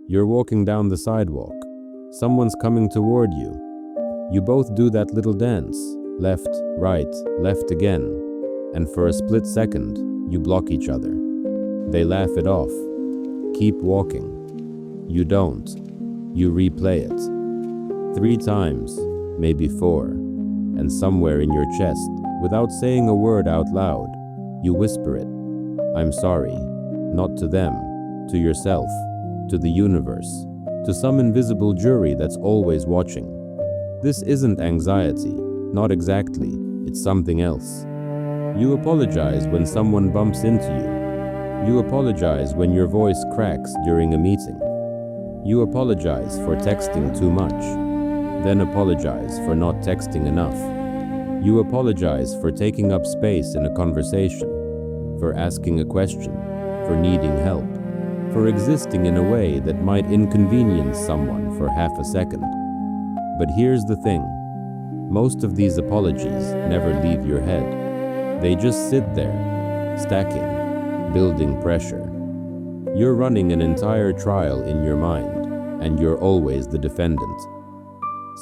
You're walking down the sidewalk. Someone's coming toward you. You both do that little dance, left, right, left again, and for a split second, you block each other. They laugh it off. Keep walking. You don't. You replay it. 3 times, maybe 4, and somewhere in your chest, without saying a word out loud, you whisper it. I'm sorry. Not to them, to yourself, to the universe, to some invisible jury that's always watching. This isn't anxiety, not exactly, it's something else. You apologize when someone bumps into you. You apologize when your voice cracks during a meeting. You apologize for texting too much, then apologize for not texting enough. You apologize for taking up space in a conversation, for asking a question, for needing help, for existing in a way that might inconvenience someone for half a second. But here's the thing. Most of these apologies never leave your head. They just sit there, stacking, building pressure. You're running an entire trial in your mind, and you're always the defendant.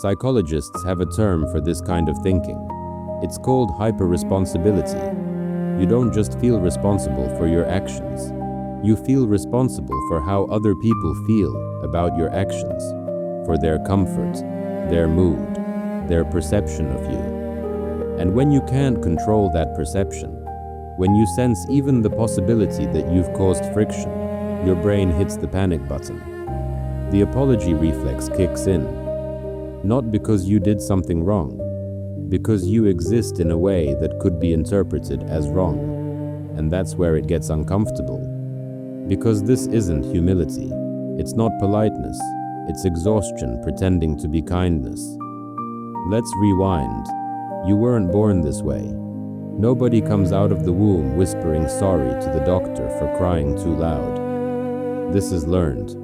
Psychologists have a term for this kind of thinking. It's called hyper-responsibility. You don't just feel responsible for your actions. You feel responsible for how other people feel about your actions, for their comfort, their mood, their perception of you. And when you can't control that perception, when you sense even the possibility that you've caused friction, your brain hits the panic button. The apology reflex kicks in, not because you did something wrong, because you exist in a way that could be interpreted as wrong. And that's where it gets uncomfortable. Because this isn't humility, it's not politeness, it's exhaustion pretending to be kindness. Let's rewind. You weren't born this way. Nobody comes out of the womb whispering sorry to the doctor for crying too loud. This is learned.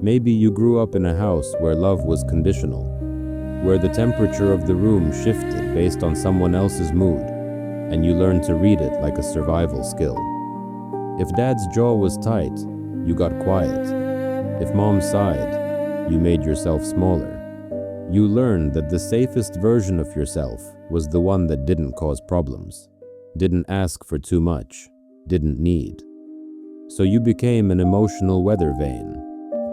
Maybe you grew up in a house where love was conditional, where the temperature of the room shifted based on someone else's mood, and you learned to read it like a survival skill. If dad's jaw was tight, you got quiet. If mom sighed, you made yourself smaller. You learned that the safest version of yourself was the one that didn't cause problems, didn't ask for too much, didn't need. So you became an emotional weather vane,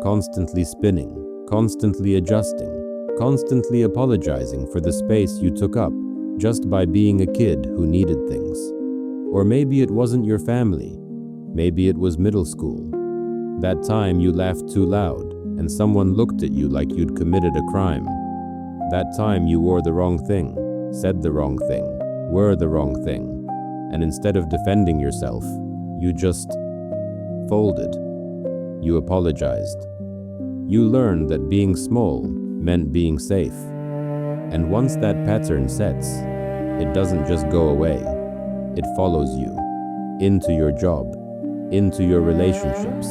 constantly spinning, constantly adjusting, constantly apologizing for the space you took up just by being a kid who needed things. Or maybe it wasn't your family. Maybe it was middle school. That time you laughed too loud and someone looked at you like you'd committed a crime. That time you wore the wrong thing, said the wrong thing, were the wrong thing, and instead of defending yourself, you just folded. You apologized. You learned that being small meant being safe. And once that pattern sets, it doesn't just go away. It follows you into your job, into your relationships,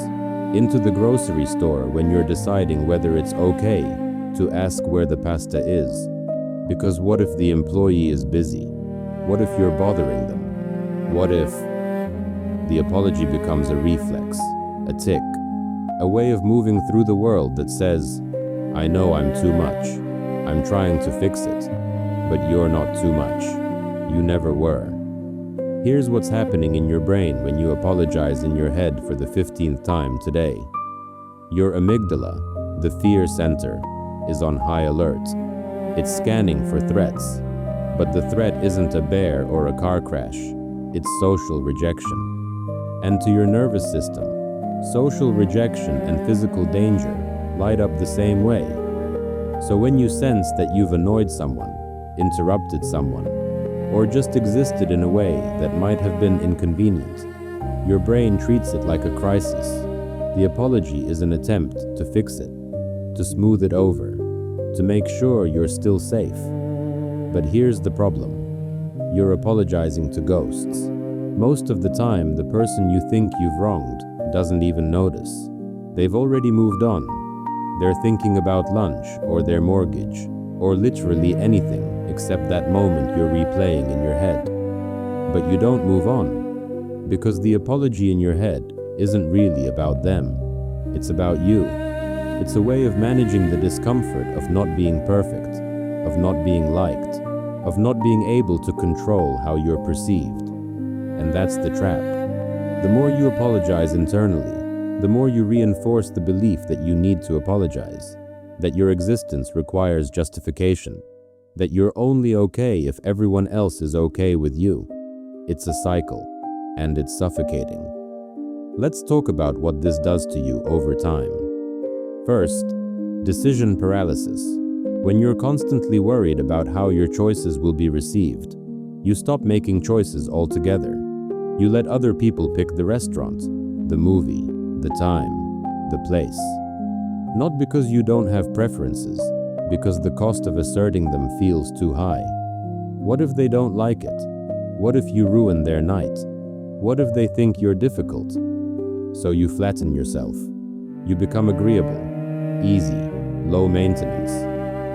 into the grocery store when you're deciding whether it's okay to ask where the pasta is. Because what if the employee is busy? What if you're bothering them? What if the apology becomes a reflex, a tick, a way of moving through the world that says, I know I'm too much. I'm trying to fix it. But you're not too much. You never were. Here's what's happening in your brain when you apologize in your head for the 15th time today. Your amygdala, the fear center, is on high alert. It's scanning for threats. But the threat isn't a bear or a car crash. It's social rejection. And to your nervous system, social rejection and physical danger light up the same way. So when you sense that you've annoyed someone, interrupted someone, or just existed in a way that might have been inconvenient, your brain treats it like a crisis. The apology is an attempt to fix it, to smooth it over, to make sure you're still safe. But here's the problem. You're apologizing to ghosts. Most of the time, the person you think you've wronged doesn't even notice. They've already moved on. They're thinking about lunch or their mortgage, or literally anything except that moment you're replaying in your head. But you don't move on, because the apology in your head isn't really about them. It's about you. It's a way of managing the discomfort of not being perfect, of not being liked, of not being able to control how you're perceived. And that's the trap. The more you apologize internally, the more you reinforce the belief that you need to apologize, that your existence requires justification, that you're only okay if everyone else is okay with you. It's a cycle, and it's suffocating. Let's talk about what this does to you over time. First, decision paralysis. When you're constantly worried about how your choices will be received, you stop making choices altogether. You let other people pick the restaurant, the movie, the time, the place. Not because you don't have preferences, because the cost of asserting them feels too high. What if they don't like it? What if you ruin their night? What if they think you're difficult? So you flatten yourself. You become agreeable, easy, low maintenance,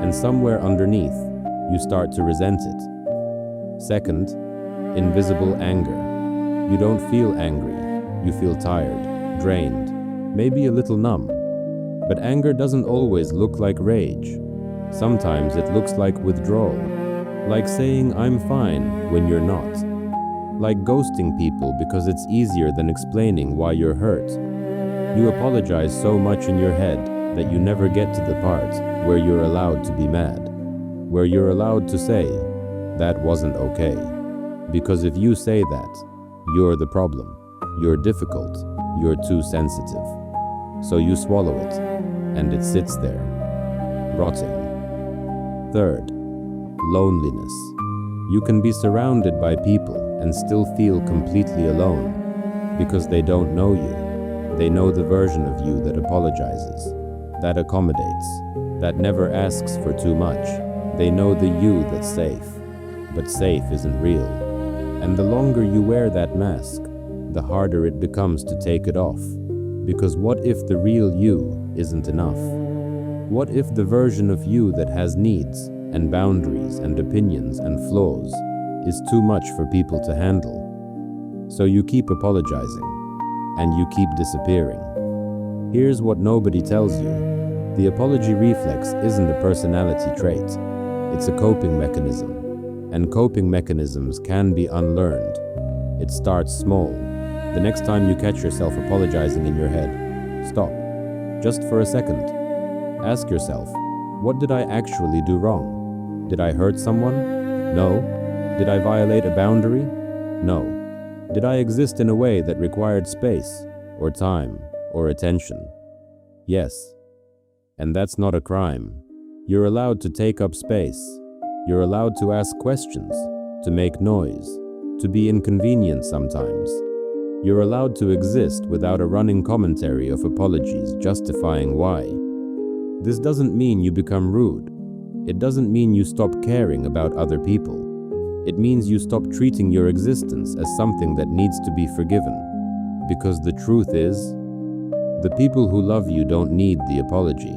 and somewhere underneath, you start to resent it. Second, invisible anger. You don't feel angry. You feel tired, drained, maybe a little numb. But anger doesn't always look like rage. Sometimes it looks like withdrawal, like saying I'm fine when you're not, like ghosting people because it's easier than explaining why you're hurt. You apologize so much in your head that you never get to the part where you're allowed to be mad, where you're allowed to say, that wasn't okay. Because if you say that, you're the problem, you're difficult, you're too sensitive. So you swallow it, and it sits there, rotting. Third, loneliness. You can be surrounded by people and still feel completely alone because they don't know you. They know the version of you that apologizes, that accommodates, that never asks for too much. They know the you that's safe, but safe isn't real. And the longer you wear that mask, the harder it becomes to take it off. Because what if the real you isn't enough? What if the version of you that has needs and boundaries and opinions and flaws is too much for people to handle? So you keep apologizing, and you keep disappearing. Here's what nobody tells you. The apology reflex isn't a personality trait. It's a coping mechanism. And coping mechanisms can be unlearned. It starts small. The next time you catch yourself apologizing in your head, stop. Just for a second. Ask yourself, what did I actually do wrong? Did I hurt someone? No. Did I violate a boundary? No. Did I exist in a way that required space, or time, or attention? Yes. And that's not a crime. You're allowed to take up space. You're allowed to ask questions, to make noise, to be inconvenient sometimes. You're allowed to exist without a running commentary of apologies justifying why. This doesn't mean you become rude. It doesn't mean you stop caring about other people. It means you stop treating your existence as something that needs to be forgiven. Because the truth is, the people who love you don't need the apology,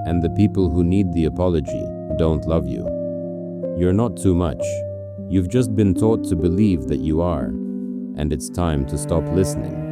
and the people who need the apology don't love you. You're not too much. You've just been taught to believe that you are, and it's time to stop listening.